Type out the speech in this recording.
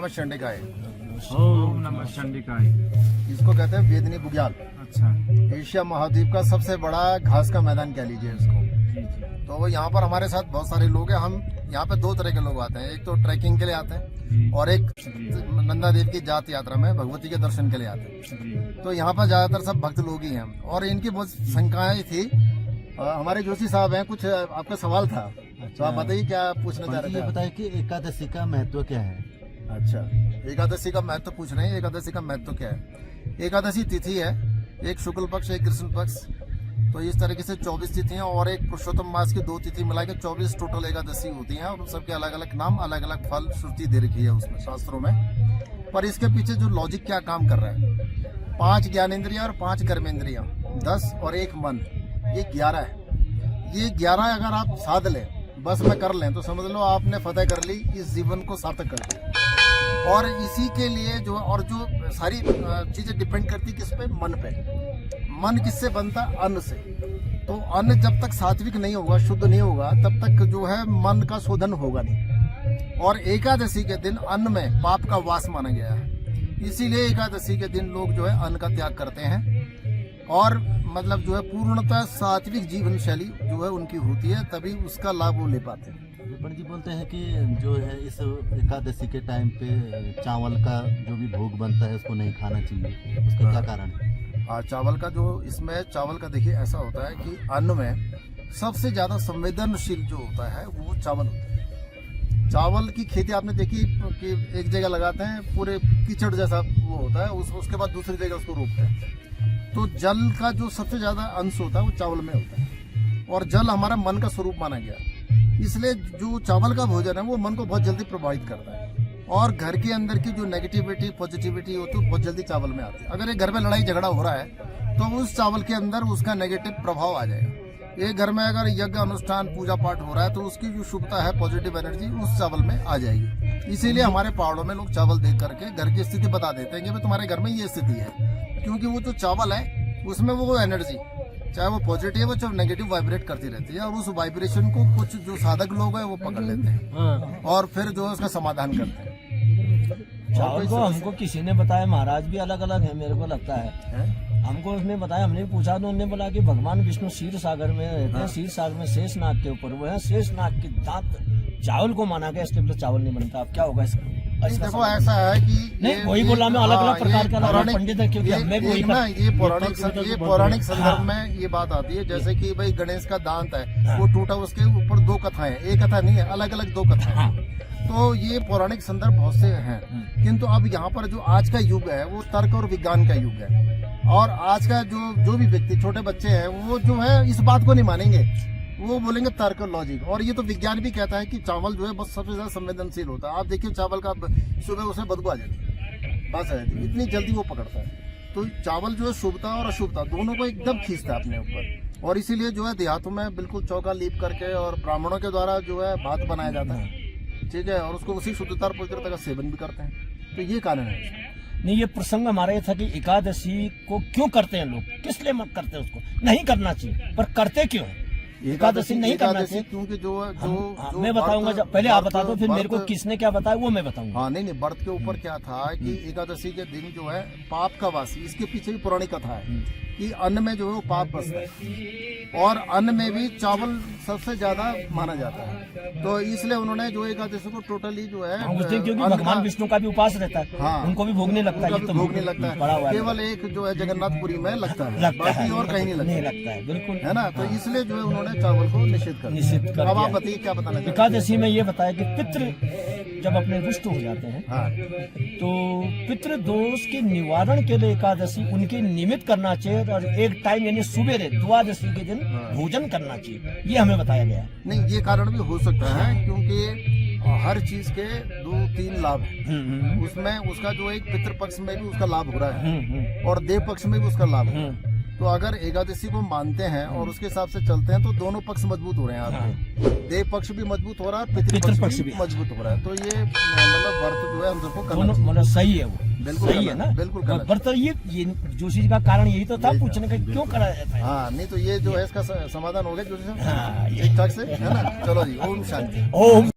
चंडिकाय। ओम नमः चंडिकाय। इसको कहते हैं वेदनी बुग्याल। अच्छा। एशिया महाद्वीप का सबसे बड़ा घास का मैदान कह लीजिए इसको। जी जी। तो यहाँ पर हमारे साथ बहुत सारे लोग हैं। हम यहाँ पे दो तरह के लोग आते हैं, एक तो ट्रैकिंग के लिए आते हैं और एक नंदा देव की जात यात्रा में भगवती के दर्शन के लिए आते हैं। तो यहाँ पर ज्यादातर सब भक्त लोग ही हैं और इनकी बहुत शंकाएं थी। हमारे जोशी साहब हैं, कुछ आपका सवाल था। तो आप बताइए क्या पूछना चाह रहे थे। ये बताइए कि एकादशी का महत्व क्या है। अच्छा, एकादशी का महत्व पूछ रहे हैं। एकादशी का महत्व क्या है? एकादशी तिथि है, एक शुक्ल पक्ष एक कृष्ण पक्ष, तो इस तरीके से 24 तिथियां और एक पुरुषोत्तम मास की 2 तिथि मिला के 24 टोटल एकादशी होती हैं और सबके अलग अलग नाम, अलग अलग फल श्रुति दे रखी है उसमें शास्त्रों में। पर इसके पीछे जो लॉजिक क्या काम कर रहा है, 5 ज्ञानेंद्रियां और 5 कर्मेंद्रियां, 10 और 1 मन, ये 11 है। ये 11 अगर आप साध लें, बस में कर लें, तो समझ लो आपने फतेह कर ली, इस जीवन को सार्थक कर दिया। और इसी के लिए जो और जो सारी चीजें डिपेंड करती किस पे, मन पे। मन किससे बनता है? अन्न से। तो अन्न जब तक सात्विक नहीं होगा, शुद्ध नहीं होगा, तब तक जो है मन का शोधन होगा नहीं। और एकादशी के दिन अन्न में पाप का वास माना गया है, इसीलिए एकादशी के दिन लोग जो है अन्न का त्याग करते हैं और मतलब जो है पूर्णतः सात्विक जीवन शैली जो है उनकी होती है, तभी उसका लाभ वो ले पाते हैं। विपन जी बोलते हैं कि जो है इस एकादशी के टाइम पे चावल का जो भी भोग बनता है उसको नहीं खाना चाहिए, उसका क्या कारण है? चावल का जो इसमें चावल का देखिए ऐसा होता है कि अन्न में सबसे ज्यादा संवेदनशील जो होता है वो चावल होता है। चावल की खेती आपने देखी कि एक जगह लगाते हैं, पूरे कीचड़ जैसा वो होता है, उसके बाद दूसरी जगह उसको रोपते हैं। तो जल का जो सबसे ज्यादा अंश होता है वो चावल में होता है और जल हमारा मन का स्वरूप माना गया, इसलिए जो चावल का भोजन है वो मन को बहुत जल्दी प्रभावित करता है और घर के अंदर की जो नेगेटिविटी पॉजिटिविटी होती है बहुत जल्दी चावल में आती है। अगर एक घर में लड़ाई झगड़ा हो रहा है तो उस चावल के अंदर उसका नेगेटिव प्रभाव आ जाएगा। एक घर में अगर यज्ञ अनुष्ठान पूजा पाठ हो रहा है तो उसकी जो शुभता है, पॉजिटिव एनर्जी उस चावल में आ जाएगी। इसीलिए हमारे पहाड़ों में लोग चावल देख करके घर की स्थिति बता देते हैं कि भाई तुम्हारे घर में ये स्थिति है, क्योंकि वो जो चावल है उसमें वो एनर्जी, चाहे वो पॉजिटिव हो चाहे नेगेटिव, वाइब्रेट करती रहती है और उस वाइब्रेशन को कुछ जो साधक लोग हैं वो पकड़ लेते हैं और फिर जो है उसका समाधान करते हैं। चावल को हमको किसी ने बताया, महाराज भी अलग अलग है मेरे को लगता है। हमको उसने बताया, हमने पूछा तो उन्होंने बोला कि भगवान विष्णु क्षीर सागर में रहते हैं, क्षीर सागर में शेष नाग के ऊपर वो है, शेष नाग के दांत चावल को माना गया, इसके लिए चावल नहीं बनता। अब क्या होगा इसका? देखो ऐसा है कि नहीं वही बोला मैं, अलग अलग प्रकार का पंडित है, क्योंकि हमें भी ना ये पौराणिक संदर्भ में ये बात आती है, जैसे कि भाई गणेश का दांत है वो टूटा, उसके ऊपर 2 कथाएं, एक कथा नहीं है, अलग अलग 2 कथाएं। तो ये पौराणिक संदर्भ बहुत से हैं, किंतु अब यहाँ पर जो आज का युग है वो तर्क और विज्ञान का युग है और आज का जो भी व्यक्ति, छोटे बच्चे हैं, वो जो है इस बात को नहीं मानेंगे, वो बोलेंगे तर्क और लॉजिक। और ये तो विज्ञान भी कहता है कि चावल जो है बस सबसे ज्यादा संवेदनशील होता है। आप देखिए चावल का सुबह उसे बदबू आ जाती है, बस है इतनी जल्दी वो पकड़ता है। तो चावल जो है शुभता और अशुभता दोनों को एकदम खींचता है अपने ऊपर और इसीलिए जो है देहातों में बिल्कुल चौका लीप करके और ब्राह्मणों के द्वारा जो है भात बनाया जाता है, ठीक है, और उसको उसी शुद्धता और पवित्रता का सेवन भी करते हैं। तो ये कारण है। नहीं, ये प्रसंग हमारा ये था कि एकादशी को क्यों करते हैं लोग, किस लिए मत करते हैं? उसको नहीं करना चाहिए, पर करते क्यों? एकादशी नहीं करना चाहिए क्योंकि जो मैं बताऊंगा, जब पहले आप बता दो, फिर मेरे को किसने क्या बताया वो मैं बताऊंगा। हाँ नहीं, व्रत के ऊपर क्या था कि एकादशी के दिन जो है पाप का वासी, इसके पीछे भी पौराणिक कथा है कि अन्न में जो है वो पाप बसता है और अन्न में भी चावल सबसे ज्यादा माना जाता है। तो इसलिए उन्होंने जो एकादशी को टोटली जो है उस दिन, क्योंकि भगवान विष्णु का भी उपास रहता है, हाँ, उनको भी भोगने लगता है, तो भोगने लगता है, केवल एक जो है जगन्नाथपुरी में लगता है, बाकी और कहीं नहीं लगता है, बिल्कुल है ना। तो इसलिए जो है उन्होंने चावल को निषेध कर। अब आप बताइए क्या बताना चाहिए? एकादशी में ये बताया कि पितृ जब अपने रुष्ट हो जाते हैं, हाँ, तो पितृ दोष के निवारण के लिए एकादशी उनके निमित्त करना चाहिए और एक टाइम यानी सुबेरे द्वादशी के दिन भोजन करना चाहिए, ये हमें बताया गया। नहीं, ये कारण भी हो सकता है क्योंकि हर चीज के 2-3 लाभ हैं। उसमें उसका जो एक पितृपक्ष में भी उसका लाभ हो रहा है और देव पक्ष में भी उसका लाभ है। तो अगर एकादशी को मानते हैं और उसके हिसाब से चलते हैं तो दोनों पक्ष मजबूत हो रहे हैं आपके। देव पक्ष भी मजबूत हो रहा है, पितृपक्ष भी मजबूत हो रहा है। तो ये मतलब व्रत जो है हम सबको करना चाहिए। मतलब सही है, वो बिल्कुल सही है ना, बिल्कुल व्रत। ये जोशी जी का कारण यही तो था, पूछने का क्यों करा जाता है। हाँ नहीं, तो ये जो है इसका समाधान हो गया जोशी साहब, ठीक ठाक से, है ना। चलो जी, ओम शांति। ओम